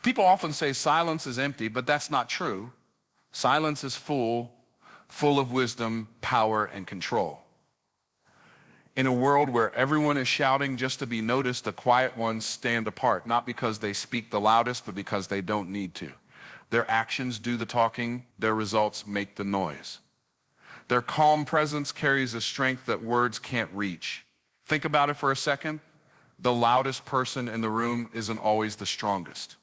People often say silence is empty, but that's not true. Silence is full of wisdom, power, and control. In a world where everyone is shouting just to be noticed, the quiet ones stand apart, not because they speak the loudest, but because they don't need to. Their actions do the talking, their results make the noise. Their calm presence carries a strength that words can't reach. Think about it for a second. The loudest person in the room isn't always the strongest.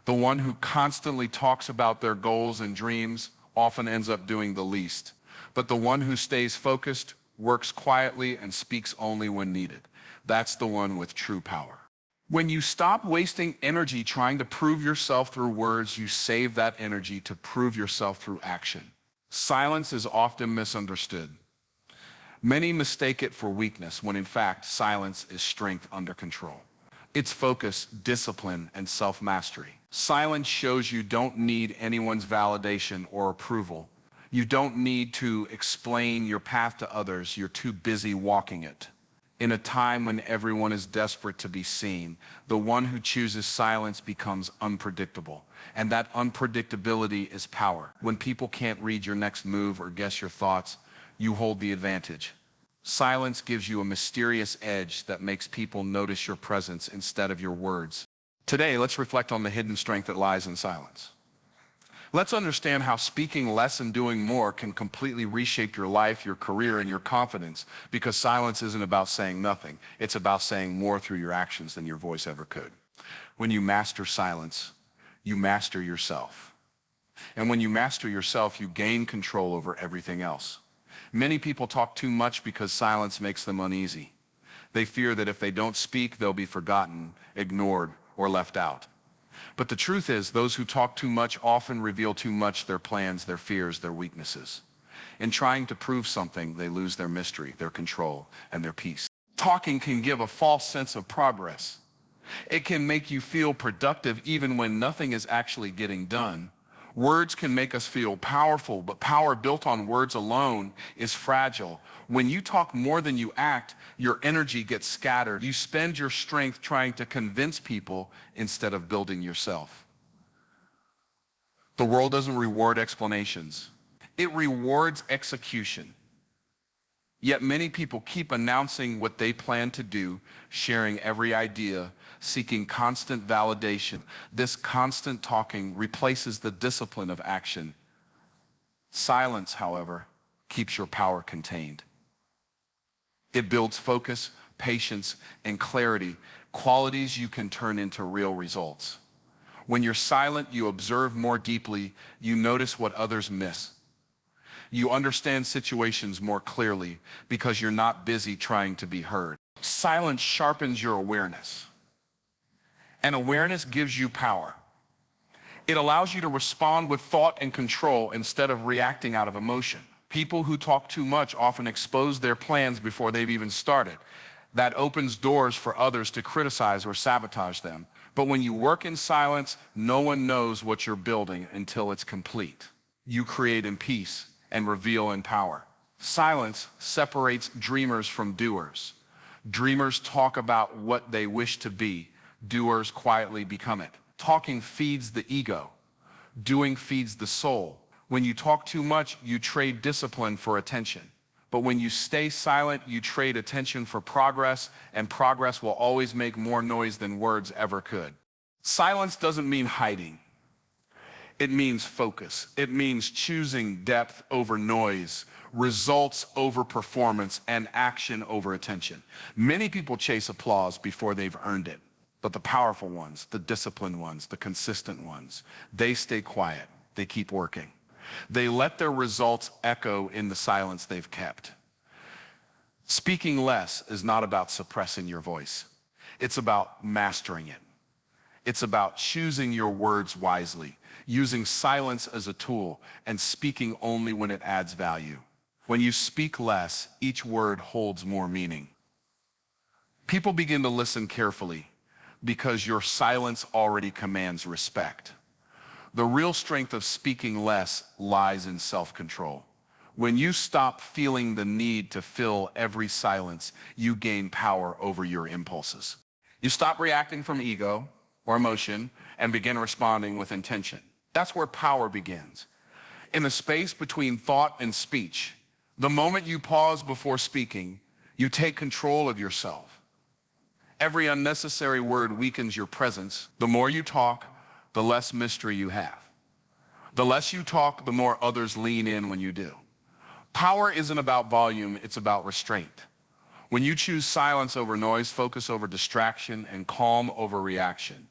The one who constantly talks about their goals and dreams often ends up doing the least. But the one who stays focused, works quietly, and speaks only when needed. That's the one with true power. When you stop wasting energy trying to prove yourself through words, you save that energy to prove yourself through action. Silence is often misunderstood. Many mistake it for weakness when in fact silence is strength under control. It's focus, discipline, and self-mastery. Silence shows you don't need anyone's validation or approval. You don't need to explain your path to others. You're too busy walking it. In a time when everyone is desperate to be seen, the one who chooses silence becomes unpredictable. And that unpredictability is power. When people can't read your next move or guess your thoughts, you hold the advantage. Silence gives you a mysterious edge that makes people notice your presence instead of your words. Today, let's reflect on the hidden strength that lies in silence. Let's understand how speaking less and doing more can completely reshape your life, your career, and your confidence, because silence isn't about saying nothing. It's about saying more through your actions than your voice ever could. When you master silence, you master yourself. And when you master yourself, you gain control over everything else. Many people talk too much because silence makes them uneasy. They fear that if they don't speak, they'll be forgotten, ignored, or left out. But the truth is, those who talk too much often reveal too much: their plans, their fears, their weaknesses. In trying to prove something, they lose their mystery, their control, and their peace. Talking can give a false sense of progress. It can make you feel productive even when nothing is actually getting done. Words can make us feel powerful, but power built on words alone is fragile. When you talk more than you act, your energy gets scattered. You spend your strength trying to convince people instead of building yourself. The world doesn't reward explanations. It rewards execution. Yet many people keep announcing what they plan to do, sharing every idea, seeking constant validation. This constant talking replaces the discipline of action. Silence, however, keeps your power contained. It builds focus, patience, and clarity, qualities you can turn into real results. When you're silent, you observe more deeply, you notice what others miss. You understand situations more clearly because you're not busy trying to be heard. Silence sharpens your awareness, and awareness gives you power. It allows you to respond with thought and control instead of reacting out of emotion. People who talk too much often expose their plans before they've even started. That opens doors for others to criticize or sabotage them. But when you work in silence, no one knows what you're building until it's complete. You create in peace and reveal in power. Silence separates dreamers from doers. Dreamers talk about what they wish to be. Doers quietly become it. Talking feeds the ego. Doing feeds the soul. When you talk too much, you trade discipline for attention. But when you stay silent, you trade attention for progress, and progress will always make more noise than words ever could. Silence doesn't mean hiding. It means focus. It means choosing depth over noise, results over performance, and action over attention. Many people chase applause before they've earned it. But the powerful ones, the disciplined ones, the consistent ones, they stay quiet. They keep working. They let their results echo in the silence they've kept. Speaking less is not about suppressing your voice. It's about mastering it. It's about choosing your words wisely, using silence as a tool, and speaking only when it adds value. When you speak less, each word holds more meaning. People begin to listen carefully because your silence already commands respect. The real strength of speaking less lies in self-control. When you stop feeling the need to fill every silence, you gain power over your impulses. You stop reacting from ego or emotion, and begin responding with intention. That's where power begins. In the space between thought and speech, the moment you pause before speaking, you take control of yourself. Every unnecessary word weakens your presence. The more you talk, the less mystery you have. The less you talk, the more others lean in when you do. Power isn't about volume, it's about restraint. When you choose silence over noise, focus over distraction, and calm over reaction,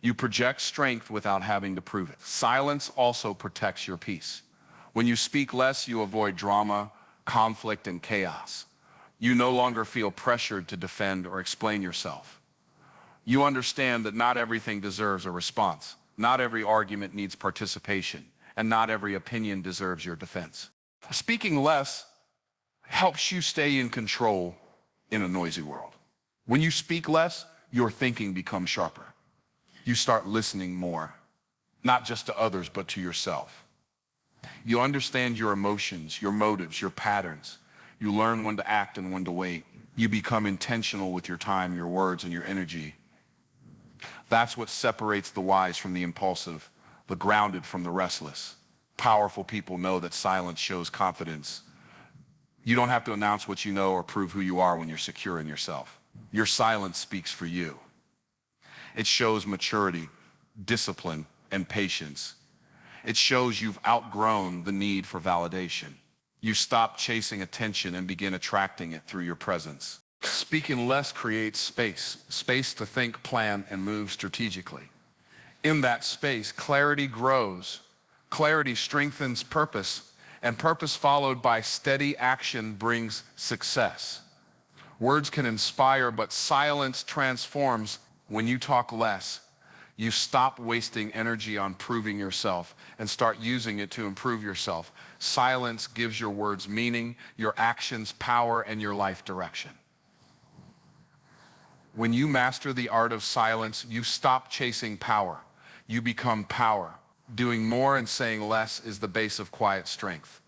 you project strength without having to prove it. Silence also protects your peace. When you speak less, you avoid drama, conflict, and chaos. You no longer feel pressured to defend or explain yourself. You understand that not everything deserves a response. Not every argument needs participation, and not every opinion deserves your defense. Speaking less helps you stay in control in a noisy world. When you speak less, your thinking becomes sharper. You start listening more, not just to others, but to yourself. You understand your emotions, your motives, your patterns. You learn when to act and when to wait. You become intentional with your time, your words, and your energy. That's what separates the wise from the impulsive, the grounded from the restless. Powerful people know that silence shows confidence. You don't have to announce what you know or prove who you are when you're secure in yourself. Your silence speaks for you. It shows maturity, discipline, and patience. It shows you've outgrown the need for validation. You stop chasing attention and begin attracting it through your presence. Speaking less creates space to think, plan, and move strategically. In that space, clarity grows. Clarity strengthens purpose, and purpose followed by steady action brings success. Words can inspire, but silence transforms. When you talk less, you stop wasting energy on proving yourself and start using it to improve yourself. Silence gives your words meaning, your actions power, and your life direction. When you master the art of silence, you stop chasing power. You become power. Doing more and saying less is the base of quiet strength.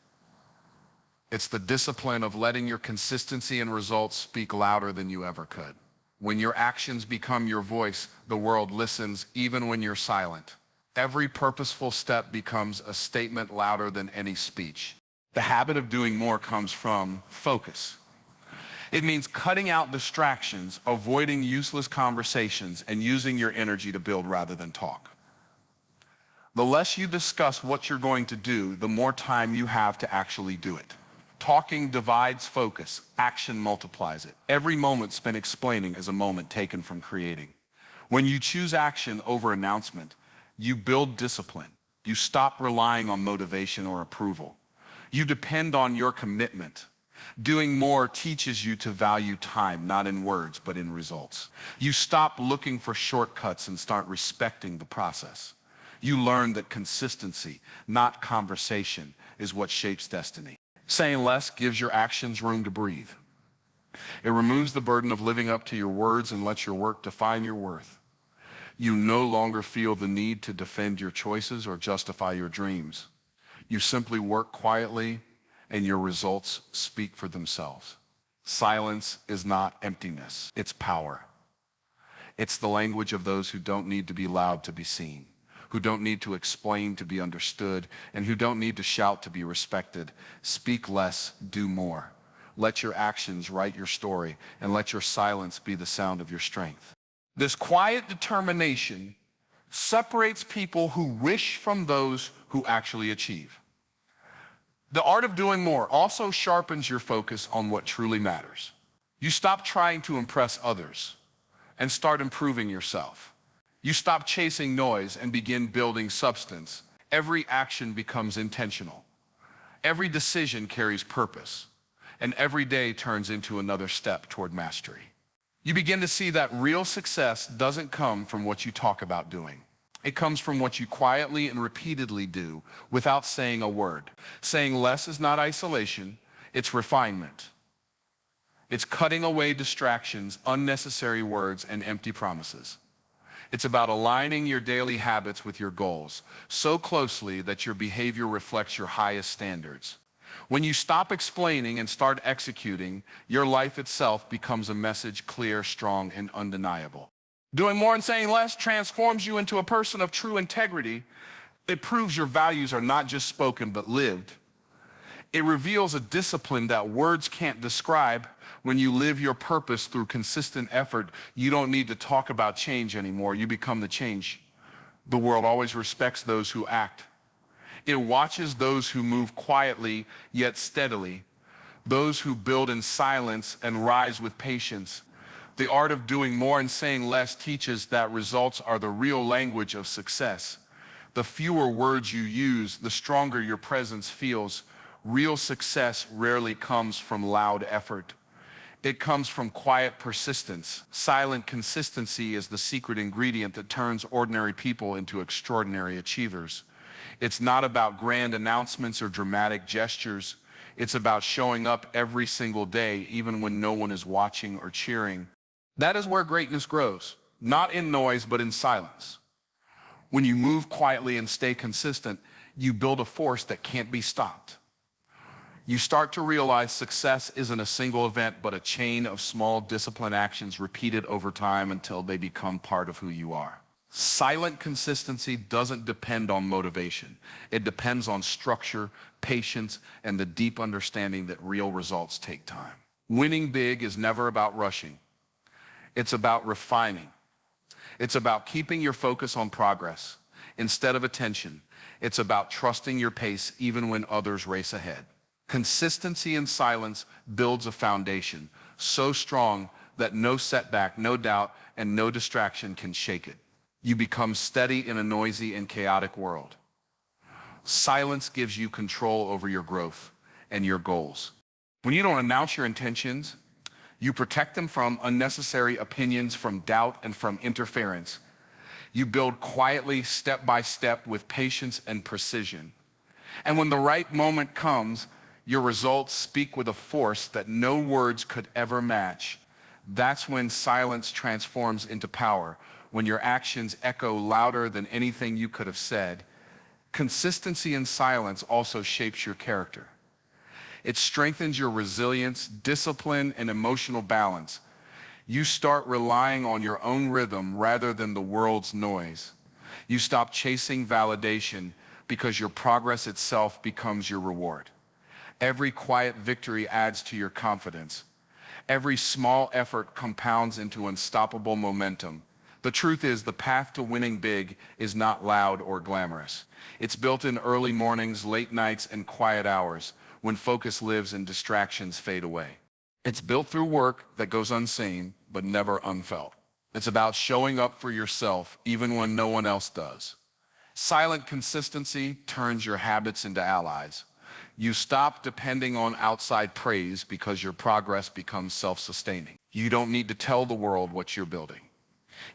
It's the discipline of letting your consistency and results speak louder than you ever could. When your actions become your voice, the world listens even when you're silent. Every purposeful step becomes a statement louder than any speech. The habit of doing more comes from focus. It means cutting out distractions, avoiding useless conversations, and using your energy to build rather than talk. The less you discuss what you're going to do, the more time you have to actually do it. Talking divides focus, action multiplies it. Every moment spent explaining is a moment taken from creating. When you choose action over announcement, you build discipline. You stop relying on motivation or approval. You depend on your commitment. Doing more teaches you to value time, not in words, but in results. You stop looking for shortcuts and start respecting the process. You learn that consistency, not conversation, is what shapes destiny. Saying less gives your actions room to breathe. It removes the burden of living up to your words and lets your work define your worth. You no longer feel the need to defend your choices or justify your dreams. You simply work quietly, and your results speak for themselves. Silence is not emptiness, it's power. It's the language of those who don't need to be loud to be seen, who don't need to explain to be understood, and who don't need to shout to be respected. Speak less, do more. Let your actions write your story, and let your silence be the sound of your strength. This quiet determination separates people who wish from those who actually achieve. The art of doing more also sharpens your focus on what truly matters. You stop trying to impress others and start improving yourself. You stop chasing noise and begin building substance. Every action becomes intentional. Every decision carries purpose, and every day turns into another step toward mastery. You begin to see that real success doesn't come from what you talk about doing. It comes from what you quietly and repeatedly do without saying a word. Saying less is not isolation, it's refinement. It's cutting away distractions, unnecessary words, and empty promises. It's about aligning your daily habits with your goals so closely that your behavior reflects your highest standards. When you stop explaining and start executing, your life itself becomes a message clear, strong, and undeniable. Doing more and saying less transforms you into a person of true integrity. It proves your values are not just spoken but lived. It reveals a discipline that words can't describe. When you live your purpose through consistent effort, you don't need to talk about change anymore. You become the change. The world always respects those who act. It watches those who move quietly yet steadily, those who build in silence and rise with patience. The art of doing more and saying less teaches that results are the real language of success. The fewer words you use, the stronger your presence feels. Real success rarely comes from loud effort. It comes from quiet persistence. Silent consistency is the secret ingredient that turns ordinary people into extraordinary achievers. It's not about grand announcements or dramatic gestures. It's about showing up every single day, even when no one is watching or cheering. That is where greatness grows, not in noise, but in silence. When you move quietly and stay consistent, you build a force that can't be stopped. You start to realize success isn't a single event, but a chain of small disciplined actions repeated over time until they become part of who you are. Silent consistency doesn't depend on motivation. It depends on structure, patience, and the deep understanding that real results take time. Winning big is never about rushing. It's about refining. It's about keeping your focus on progress instead of attention. It's about trusting your pace even when others race ahead. Consistency in silence builds a foundation so strong that no setback, no doubt, and no distraction can shake it. You become steady in a noisy and chaotic world. Silence gives you control over your growth and your goals. When you don't announce your intentions, you protect them from unnecessary opinions, from doubt, and from interference. You build quietly, step by step, with patience and precision. And when the right moment comes, your results speak with a force that no words could ever match. That's when silence transforms into power, when your actions echo louder than anything you could have said. Consistency in silence also shapes your character. It strengthens your resilience, discipline, and emotional balance. You start relying on your own rhythm rather than the world's noise. You stop chasing validation because your progress itself becomes your reward. Every quiet victory adds to your confidence. Every small effort compounds into unstoppable momentum. The truth is, the path to winning big is not loud or glamorous. It's built in early mornings, late nights, and quiet hours, when focus lives and distractions fade away. It's built through work that goes unseen, but never unfelt. It's about showing up for yourself, even when no one else does. Silent consistency turns your habits into allies. You stop depending on outside praise because your progress becomes self-sustaining. You don't need to tell the world what you're building.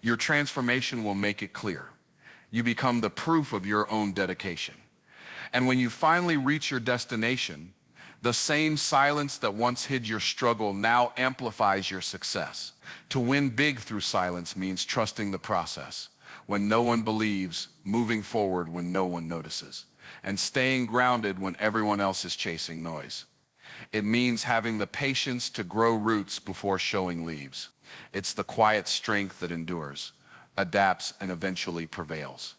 Your transformation will make it clear. You become the proof of your own dedication. And when you finally reach your destination, the same silence that once hid your struggle now amplifies your success. To win big through silence means trusting the process. When no one believes, moving forward when no one notices, and staying grounded when everyone else is chasing noise. It means having the patience to grow roots before showing leaves. It's the quiet strength that endures, adapts, and eventually prevails.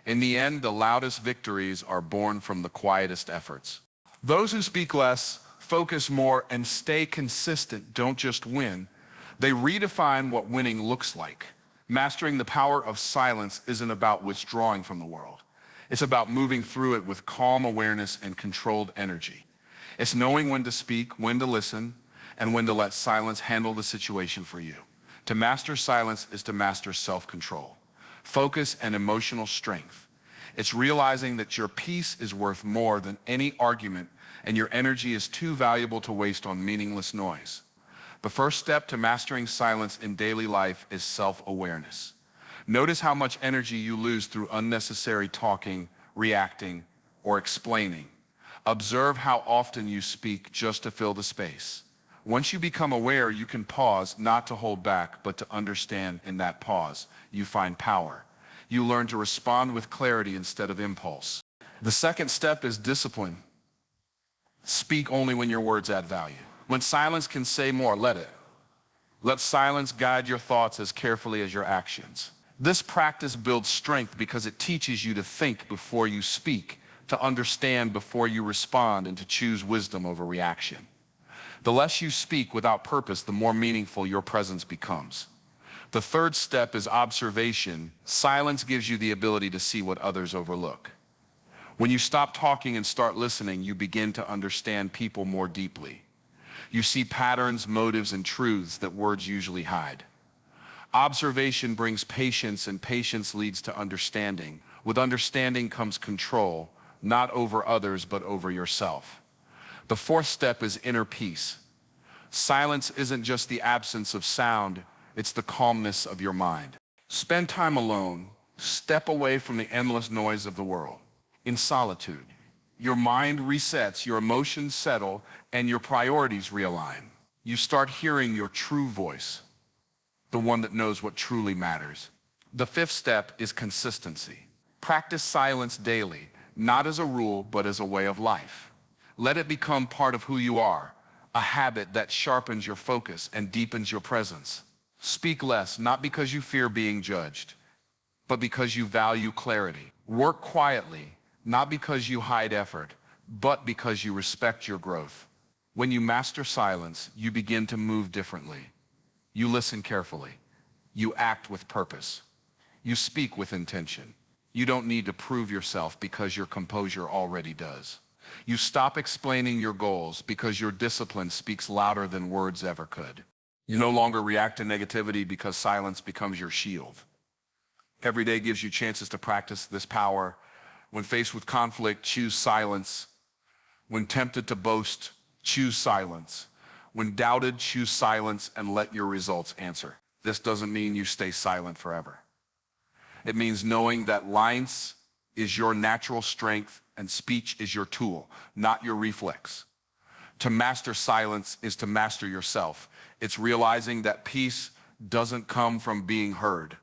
In the end, the loudest victories are born from the quietest efforts. Those who speak less, focus more, and stay consistent don't just win. They redefine what winning looks like. Mastering the power of silence isn't about withdrawing from the world. It's about moving through it with calm awareness and controlled energy. It's knowing when to speak, when to listen, and when to let silence handle the situation for you. To master silence is to master self-control, focus, and emotional strength. It's realizing that your peace is worth more than any argument, and your energy is too valuable to waste on meaningless noise. The first step to mastering silence in daily life is self-awareness. Notice how much energy you lose through unnecessary talking, reacting, or explaining. Observe how often you speak just to fill the space. Once you become aware, you can pause, not to hold back, but to understand. In that pause, you find power. You learn to respond with clarity instead of impulse. The second step is discipline. Speak only when your words add value. When silence can say more, let it. Let silence guide your thoughts as carefully as your actions. This practice builds strength because it teaches you to think before you speak, to understand before you respond, and to choose wisdom over reaction. The less you speak without purpose, the more meaningful your presence becomes. The third step is observation. Silence gives you the ability to see what others overlook. When you stop talking and start listening, you begin to understand people more deeply. You see patterns, motives, and truths that words usually hide. Observation brings patience, and patience leads to understanding. With understanding comes control, not over others, but over yourself. The fourth step is inner peace. Silence isn't just the absence of sound, it's the calmness of your mind. Spend time alone. Step away from the endless noise of the world. In solitude, your mind resets, your emotions settle, and your priorities realign. You start hearing your true voice, the one that knows what truly matters. The fifth step is consistency. Practice silence daily, not as a rule, but as a way of life. Let it become part of who you are, a habit that sharpens your focus and deepens your presence. Speak less, not because you fear being judged, but because you value clarity. Work quietly, not because you hide effort, but because you respect your growth. When you master silence, you begin to move differently. You listen carefully. You act with purpose. You speak with intention. You don't need to prove yourself because your composure already does. You stop explaining your goals because your discipline speaks louder than words ever could. You no longer react to negativity because silence becomes your shield. Every day gives you chances to practice this power. When faced with conflict, choose silence. When tempted to boast, choose silence. When doubted, choose silence and let your results answer. This doesn't mean you stay silent forever. It means knowing that silence is your natural strength and speech is your tool, not your reflex. To master silence is to master yourself. It's realizing that peace doesn't come from being heard.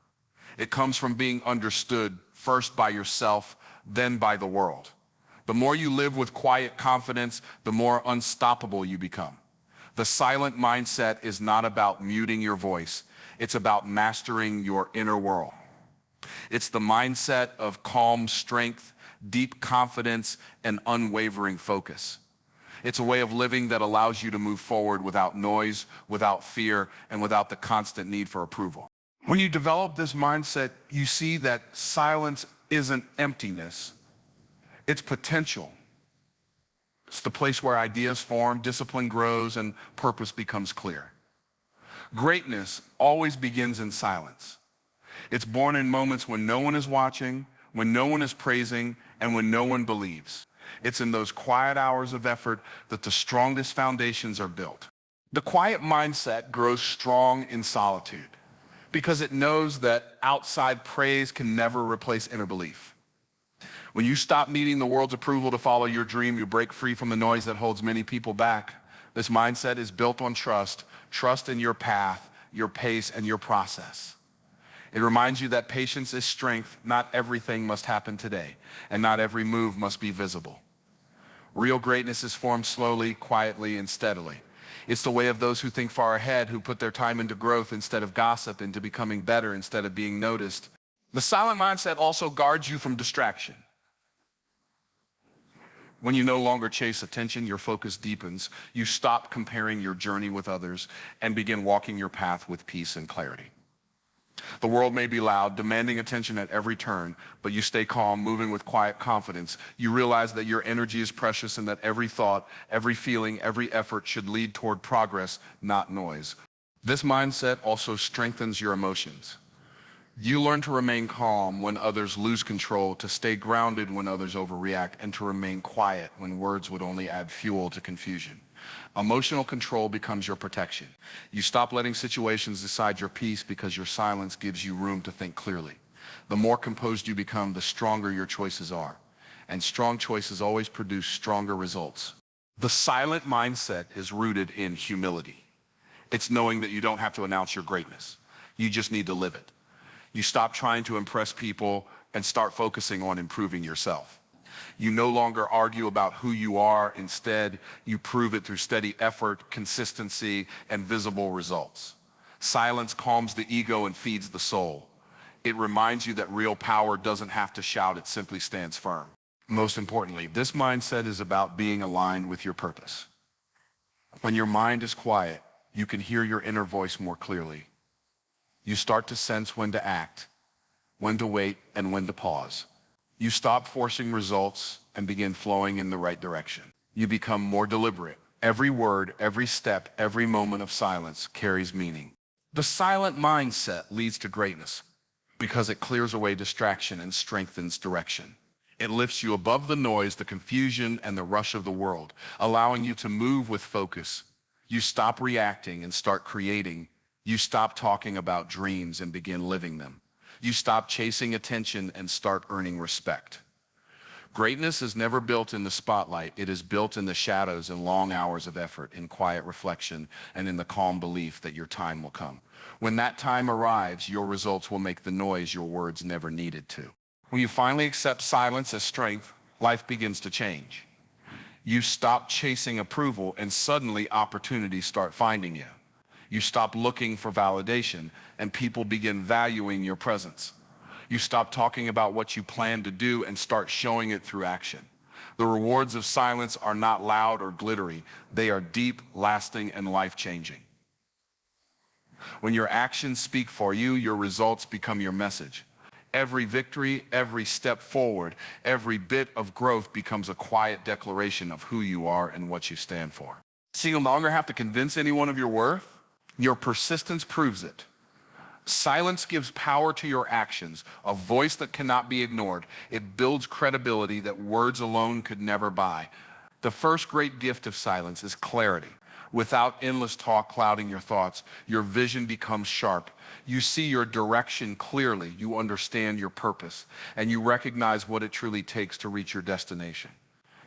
It comes from being understood, first by yourself, then by the world. The more you live with quiet confidence, the more unstoppable you become. The silent mindset is not about muting your voice. It's about mastering your inner world. It's the mindset of calm strength, deep confidence, and unwavering focus. It's a way of living that allows you to move forward without noise, without fear, and without the constant need for approval. When you develop this mindset, you see that silence isn't emptiness, it's potential. It's the place where ideas form, discipline grows, and purpose becomes clear. Greatness always begins in silence. It's born in moments when no one is watching, when no one is praising, and when no one believes. It's in those quiet hours of effort that the strongest foundations are built. The quiet mindset grows strong in solitude because it knows that outside praise can never replace inner belief. When you stop needing the world's approval to follow your dream, you break free from the noise that holds many people back. This mindset is built on trust, trust in your path, your pace, and your process. It reminds you that patience is strength. Not everything must happen today, and not every move must be visible. Real greatness is formed slowly, quietly, and steadily. It's the way of those who think far ahead, who put their time into growth instead of gossip, into becoming better instead of being noticed. The silent mindset also guards you from distraction. When you no longer chase attention, your focus deepens. You stop comparing your journey with others and begin walking your path with peace and clarity. The world may be loud, demanding attention at every turn, but you stay calm, moving with quiet confidence. You realize that your energy is precious and that every thought, every feeling, every effort should lead toward progress, not noise. This mindset also strengthens your emotions. You learn to remain calm when others lose control, to stay grounded when others overreact, and to remain quiet when words would only add fuel to confusion. Emotional control becomes your protection. You stop letting situations decide your peace because your silence gives you room to think clearly. The more composed you become, the stronger your choices are. And strong choices always produce stronger results. The silent mindset is rooted in humility. It's knowing that you don't have to announce your greatness. You just need to live it. You stop trying to impress people and start focusing on improving yourself. You no longer argue about who you are. Instead, you prove it through steady effort, consistency, and visible results. Silence calms the ego and feeds the soul. It reminds you that real power doesn't have to shout, it simply stands firm. Most importantly, this mindset is about being aligned with your purpose. When your mind is quiet, you can hear your inner voice more clearly. You start to sense when to act, when to wait, and when to pause. You stop forcing results and begin flowing in the right direction. You become more deliberate. Every word, every step, every moment of silence carries meaning. The silent mindset leads to greatness because it clears away distraction and strengthens direction. It lifts you above the noise, the confusion, and the rush of the world, allowing you to move with focus. You stop reacting and start creating. You stop talking about dreams and begin living them. You stop chasing attention and start earning respect. Greatness is never built in the spotlight. It is built in the shadows and long hours of effort, in quiet reflection, and in the calm belief that your time will come. When that time arrives, your results will make the noise your words never needed to. When you finally accept silence as strength, life begins to change. You stop chasing approval and suddenly opportunities start finding you. You stop looking for validation and people begin valuing your presence. You stop talking about what you plan to do and start showing it through action. The rewards of silence are not loud or glittery. They are deep, lasting, and life-changing. When your actions speak for you, your results become your message. Every victory, every step forward, every bit of growth becomes a quiet declaration of who you are and what you stand for. So you no longer have to convince anyone of your worth. Your persistence proves it. Silence gives power to your actions, a voice that cannot be ignored. It builds credibility that words alone could never buy. The first great gift of silence is clarity. Without endless talk clouding your thoughts, your vision becomes sharp. You see your direction clearly, you understand your purpose, and you recognize what it truly takes to reach your destination.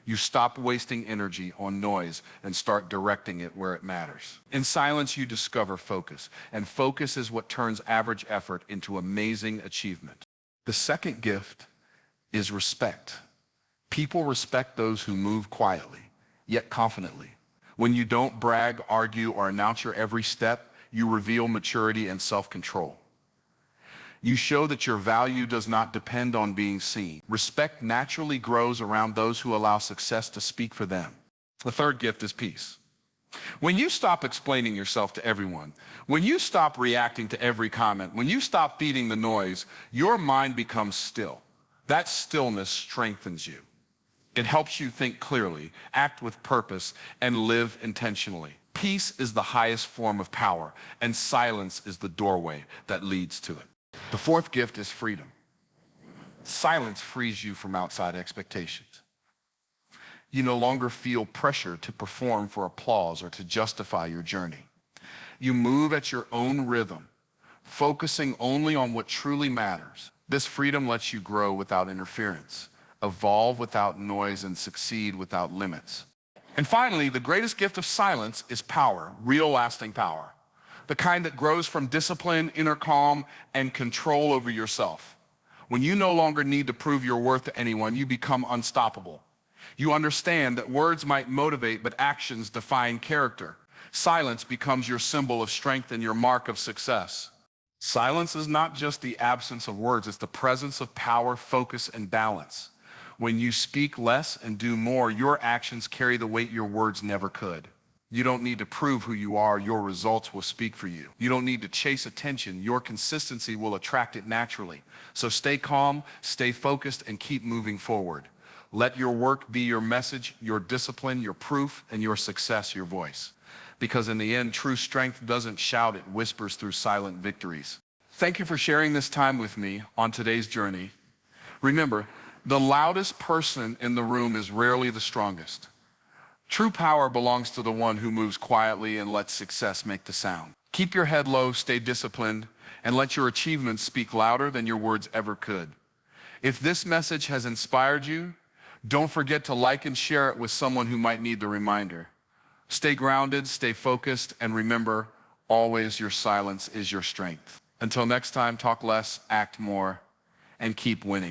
You stop wasting energy on noise and start directing it where it matters. In silence, you discover focus, and focus is what turns average effort into amazing achievement. The second gift is respect. People respect those who move quietly, yet confidently. When you don't brag, argue, or announce your every step, you reveal maturity and self-control. You show that your value does not depend on being seen. Respect naturally grows around those who allow success to speak for them. The third gift is peace. When you stop explaining yourself to everyone, when you stop reacting to every comment, when you stop feeding the noise, your mind becomes still. That stillness strengthens you. It helps you think clearly, act with purpose, and live intentionally. Peace is the highest form of power, and silence is the doorway that leads to it. The fourth gift is freedom. Silence frees you from outside expectations. You no longer feel pressure to perform for applause or to justify your journey. You move at your own rhythm, focusing only on what truly matters. This freedom lets you grow without interference, evolve without noise, and succeed without limits. And finally, the greatest gift of silence is power, real lasting power. The kind that grows from discipline, inner calm, and control over yourself. When you no longer need to prove your worth to anyone, you become unstoppable. You understand that words might motivate, but actions define character. Silence becomes your symbol of strength and your mark of success. Silence is not just the absence of words, it's the presence of power, focus, and balance. When you speak less and do more, your actions carry the weight your words never could. You don't need to prove who you are, your results will speak for you. You don't need to chase attention, your consistency will attract it naturally. So stay calm, stay focused, and keep moving forward. Let your work be your message, your discipline, your proof, and your success your voice. Because in the end, true strength doesn't shout, it whispers through silent victories. Thank you for sharing this time with me on today's journey. Remember, the loudest person in the room is rarely the strongest. True power belongs to the one who moves quietly and lets success make the sound. Keep your head low, stay disciplined, and let your achievements speak louder than your words ever could. If this message has inspired you, don't forget to like and share it with someone who might need the reminder. Stay grounded, stay focused, and remember, always your silence is your strength. Until next time, talk less, act more, and keep winning.